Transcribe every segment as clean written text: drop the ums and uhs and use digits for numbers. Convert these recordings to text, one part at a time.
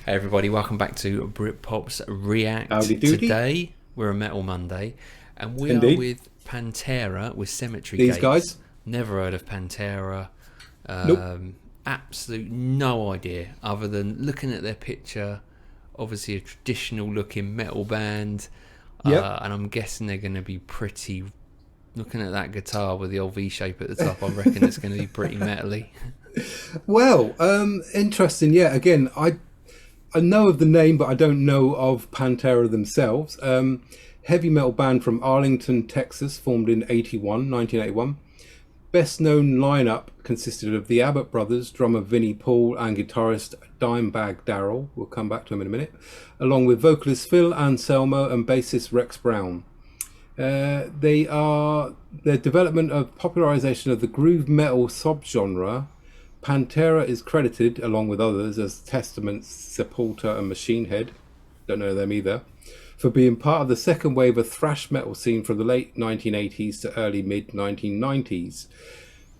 Hey everybody, welcome back to Britpop's React. Howdy doody. Today we're a Metal Monday and we are Indeed. with Pantera with Cemetery These Gates. guys? Never heard of Pantera. Nope. Absolute no idea other than looking at their picture. Obviously a traditional looking metal band. Yep. And I'm guessing they're going to be pretty... Looking at that guitar with the old V shape at the top, I reckon it's going to be pretty metally. Well, interesting. Yeah, again, I know of the name, but I don't know of Pantera themselves. Heavy metal band from Arlington, Texas, formed in 1981. Best known lineup consisted of the Abbott brothers, drummer Vinnie Paul and guitarist Dimebag Darrell. We'll come back to him in a minute, along with vocalist Phil Anselmo and bassist Rex Brown. Their development of popularization of the groove metal subgenre. Pantera is credited, along with others, as Testament, Sepultura and Machine Head, don't know them either, for being part of the second wave of thrash metal scene from the late 1980s to early mid-1990s.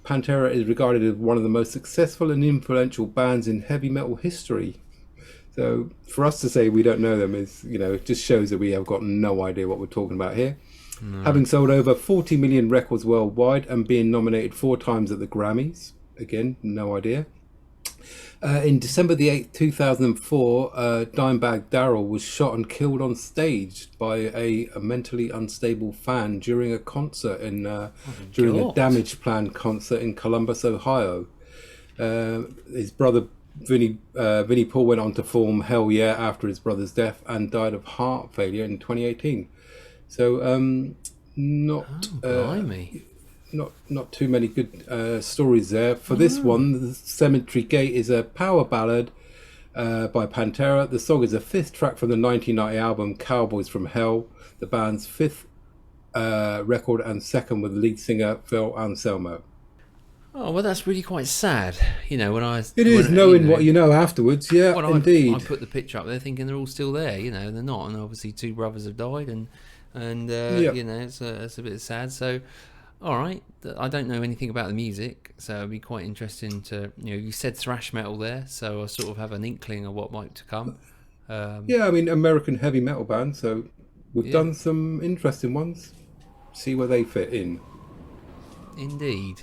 Pantera is regarded as one of the most successful and influential bands in heavy metal history. So for us to say we don't know them is, it just shows that we have got no idea what we're talking about here. No. Having sold over 40 million records worldwide and being nominated 4 times at the Grammys. Again, no idea. In December the 8th, 2004, Dimebag Darrell was shot and killed on stage by a mentally unstable fan during a concert during a Damage Plan concert in Columbus, Ohio. His brother Vinnie Paul went on to form Hell Yeah after his brother's death and died of heart failure in 2018. So not too many good stories there. For this one, the Cemetery Gate is a power ballad by Pantera. The song is a 5th track from the 1990 album Cowboys from Hell, the band's 5th record and 2nd with lead singer Phil Anselmo. Oh, well, that's really quite sad. Knowing what you know afterwards. Yeah, indeed. I put the picture up there thinking they're all still there. They're not, and obviously 2 brothers have died, and it's a bit sad. So, all right, I don't know anything about the music, so it'd be quite interesting to you said thrash metal there, so I sort of have an inkling of what might to come. American heavy metal band, so we've done some interesting ones. See where they fit in. Indeed.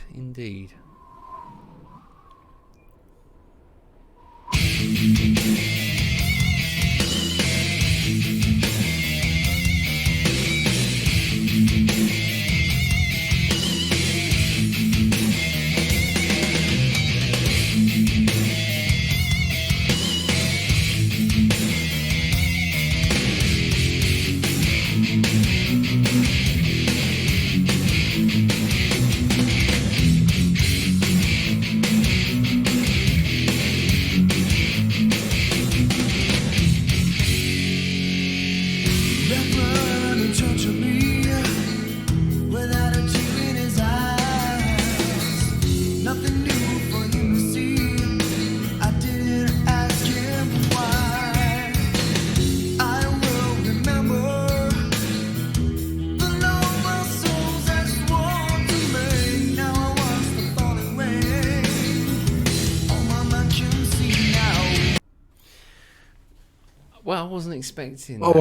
Well, I wasn't expecting. I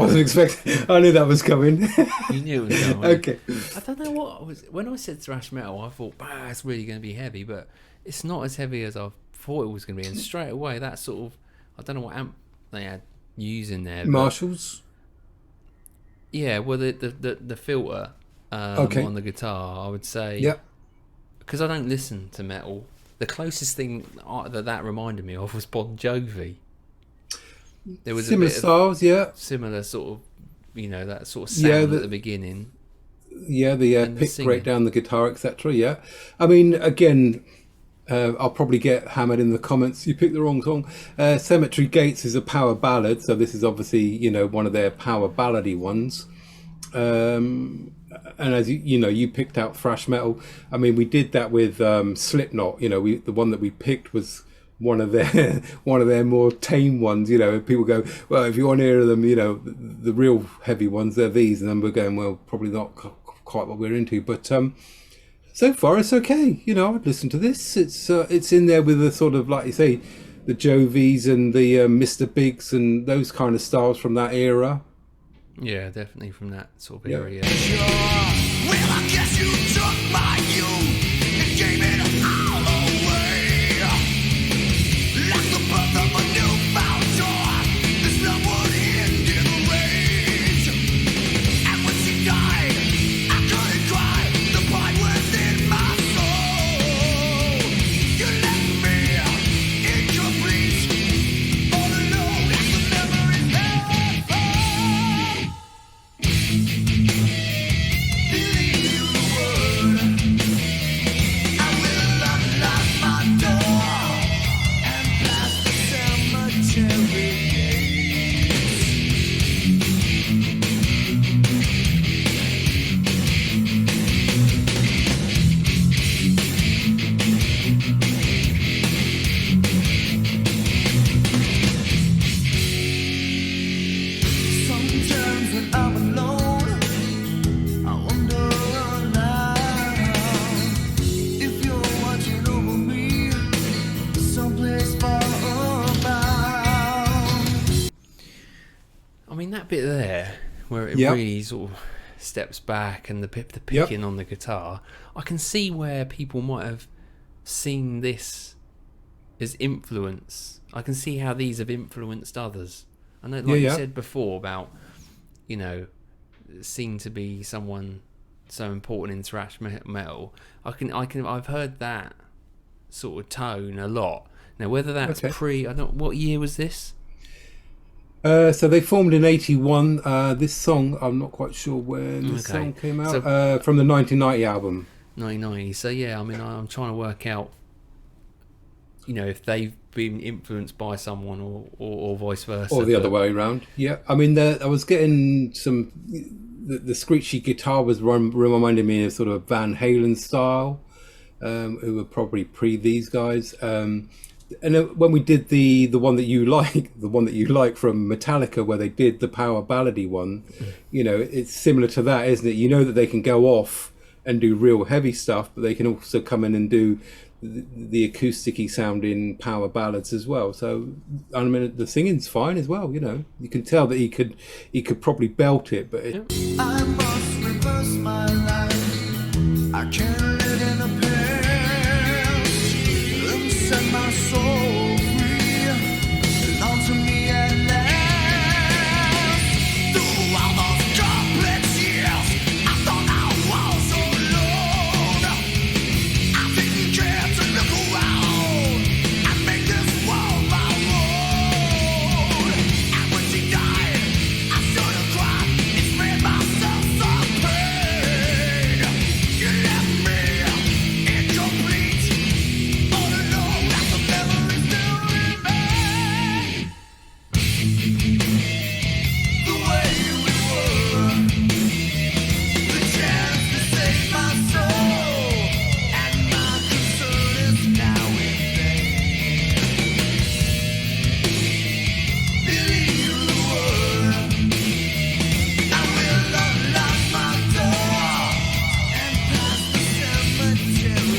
knew that was coming. You knew it was coming. Okay. I don't know what was when I said thrash metal. I thought, it's really going to be heavy, but it's not as heavy as I thought it was going to be. And straight away, that sort of, I don't know what amp they had using there. Marshalls. Yeah, well, the filter on the guitar, I would say. Yep. Because I don't listen to metal. The closest thing that reminded me of was Bon Jovi. There was similar styles, similar sort of, that sort of sound at the beginning. Yeah, the pick break down the guitar, etc. Yeah, I mean, again, I'll probably get hammered in the comments. You picked the wrong song. Cemetery Gates is a power ballad, so this is obviously one of their power ballady ones. And as you picked out thrash metal. I mean, we did that with Slipknot. The one that we picked was one of their more tame ones. People go, well, if you want to hear them, the real heavy ones, they're these, and then we're going, well, probably not quite what we're into, but so far it's okay. I'd listen to this. It's in there with the sort of, like you say, the Jovies and the Mr. Bigs and those kind of styles from that era. Yeah, definitely from that sort of Yeah. area. Well, I guess you took my youth and gave it all away. Like the birth of a newfound joy, this love would end in rage. And when she died, I couldn't cry. The part within my soul. You left me incomplete, all alone as the memories never fall. Believe you the word. I will unlock my door and pass the cemetery gates. Sometimes when I'm alone, I wonder aloud if you're watching over me, someplace far about. I mean, that bit there, where it Yep. really sort of steps back and the picking on the guitar, I can see where people might have seen this as influence. I can see how these have influenced others. I know, like you said before about, you know, seem to be someone so important in thrash metal. I've heard that sort of tone a lot. Now, whether that's I don't. What year was this? So they formed in '81. This song, I'm not quite sure when this song came out. From the 1990 album. 1990. So yeah, I mean, I'm trying to work out, you know, if they've been influenced by someone or vice versa. Or the other way around. Yeah, I mean, I was getting some... The screechy guitar was reminding me of sort of Van Halen style, who were probably pre these guys. And when we did the one that you like, from Metallica, where they did the power ballady one, you know, it's similar to that, isn't it? You know that they can go off and do real heavy stuff, but they can also come in and do the acousticy sounding power ballads as well. So I mean, the singing's fine as well. You know, you can tell that he could probably belt it, but I must reverse my life. I can't live in the past and set my soul free. Belong to me at last. Through all those complex years, I thought I was alone. I didn't care to look around and make this world my own. And when she died, I should have cried and spared myself some pain. You left me incomplete, all alone as the memories still remain. The way we were, the chance to save my soul, and my concern is now in vain. Believe the word, I will unlock my door and pass the cemetery.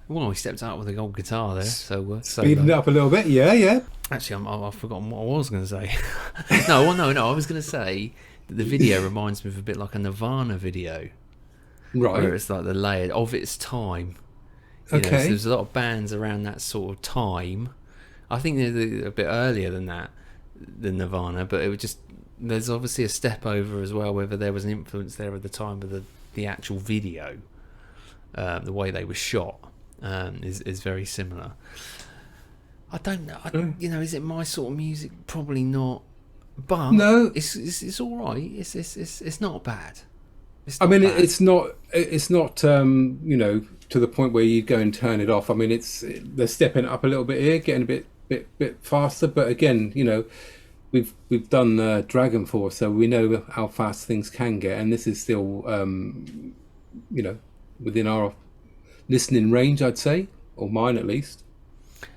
Well, he stepped out with a gold guitar there, so speeding it up a little bit. Yeah. Actually, I've forgotten what I was going to say. No. I was going to say that the video reminds me of a bit like a Nirvana video, Right. where it's like the layered of its time. You know, so there's a lot of bands around that sort of time. I think they're a bit earlier than that, than Nirvana, but it was just there's obviously a step over as well, whether there was an influence there at the time of the actual video. The way they were shot is very similar. I don't know. Is it my sort of music? Probably not. But no, it's all right. It's not bad. I mean, it's not to the point where you go and turn it off. I mean, they're stepping it up a little bit here, getting a bit faster. But again, we've done Dragon Force, so we know how fast things can get, and this is still within our listening range, I'd say, or mine at least.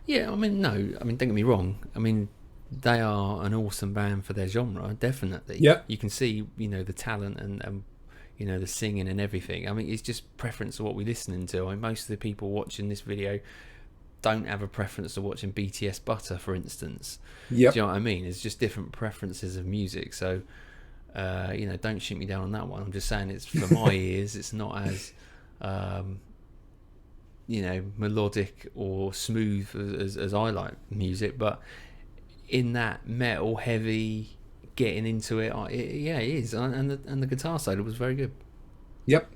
Yeah, don't get me wrong. I mean, they are an awesome band for their genre, definitely. Yeah. You can see, the talent and the singing and everything. I mean, it's just preference of what we're listening to. I mean, most of the people watching this video don't have a preference to watching BTS Butter, for instance. Yeah. Do you know what I mean? It's just different preferences of music. So, don't shoot me down on that one. I'm just saying it's for my ears. It's not as, melodic or smooth as I like music, but in that metal heavy getting into it, it is, and the guitar solo was very good. Yep.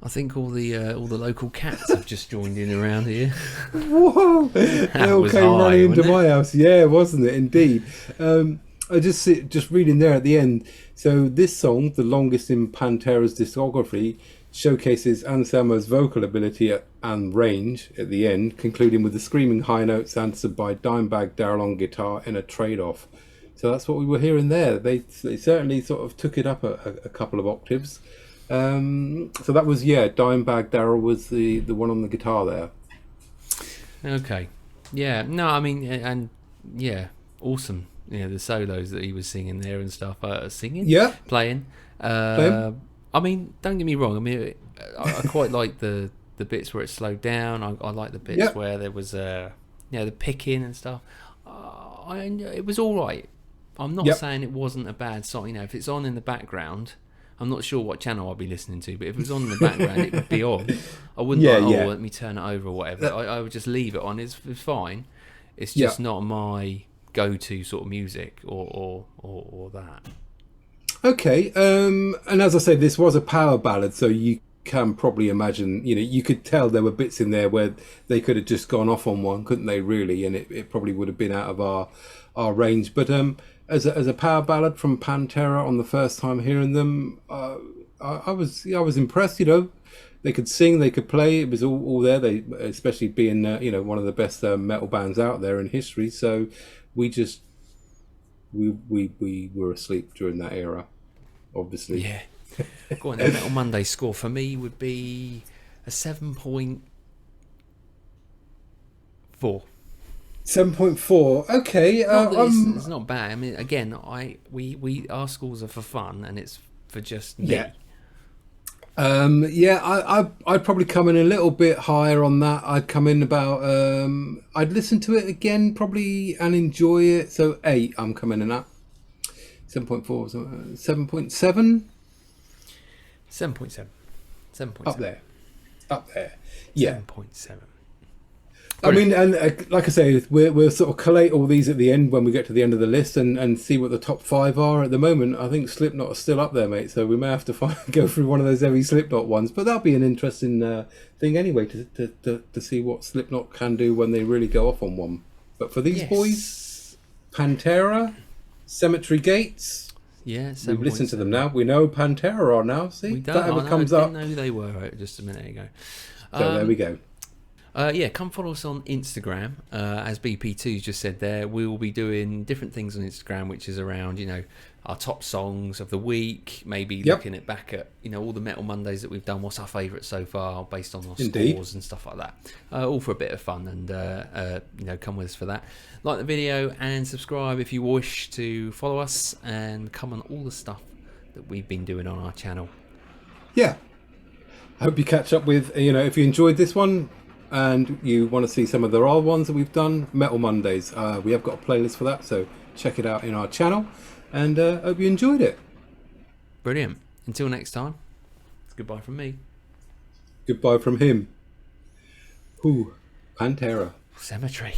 I think all the local cats have just joined in around here. Whoa! They all came running into my house. Yeah, wasn't it? Indeed. I just reading there at the end. So this song, the longest in Pantera's discography, showcases Anselmo's vocal ability and range at the end, concluding with the screaming high notes answered by Dimebag Darrell on guitar in a trade-off. So that's what we were hearing there. They certainly sort of took it up a couple of octaves. So that was, Dimebag Darrell was the one on the guitar there. Okay. Yeah. No, I mean, and yeah, awesome. The solos that he was singing there and stuff. Playing. I mean, don't get me wrong. I mean, I quite like the bits where it slowed down. I like the bits where there was the picking and stuff. It was all right. I'm not saying it wasn't a bad song. If it's on in the background, I'm not sure what channel I'll be listening to, but if it was on in the background, it would be on. I wouldn't let me turn it over or whatever. I would just leave it on. It's fine. It's just not my go-to sort of music or that. Okay, and as I said, this was a power ballad, so you can probably imagine, you could tell there were bits in there where they could have just gone off on one, couldn't they, really? And it probably would have been out of our range. But as a power ballad from Pantera on the first time hearing them, I was impressed. They could sing, they could play. It was all there. They, especially being one of the best metal bands out there in history. So we were asleep during that era, obviously. Yeah. Go on, the Metal Monday score for me would be a 7.4. 7.4. Okay. It's not bad. I mean, again, our scores are for fun, and it's for just me. I'd probably come in a little bit higher on that. I'd come in about I'd listen to it again probably and enjoy it. So 8 I'm coming in at. 7.4, 7.7. 7.7. Up there. Yeah. 7.7. I mean, and like I say, we'll sort of collate all these at the end when we get to the end of the list and see what the top 5 are. At the moment, I think Slipknot are still up there, mate. So we may have to go through one of those heavy Slipknot ones. But that'll be an interesting thing anyway to see what Slipknot can do when they really go off on one. But for these boys, Pantera, Cemetery Gates. Yeah, we've listened to them now. We know Pantera are now. See, that ever comes up. I didn't know who they were just a minute ago. So there we go. Come follow us on Instagram. As BP2's just said there, we will be doing different things on Instagram, which is around, our top songs of the week, maybe looking back at, all the Metal Mondays that we've done, what's our favourite so far, based on our scores and stuff like that. All for a bit of fun, and, come with us for that. Like the video and subscribe if you wish to follow us, and come on all the stuff that we've been doing on our channel. Yeah. I hope you catch up with, if you enjoyed this one, and you want to see some of the other ones that we've done, Metal Mondays. We have got a playlist for that, so check it out in our channel. And hope you enjoyed it. Brilliant. Until next time, it's goodbye from me. Goodbye from him. Pantera. Cemetery.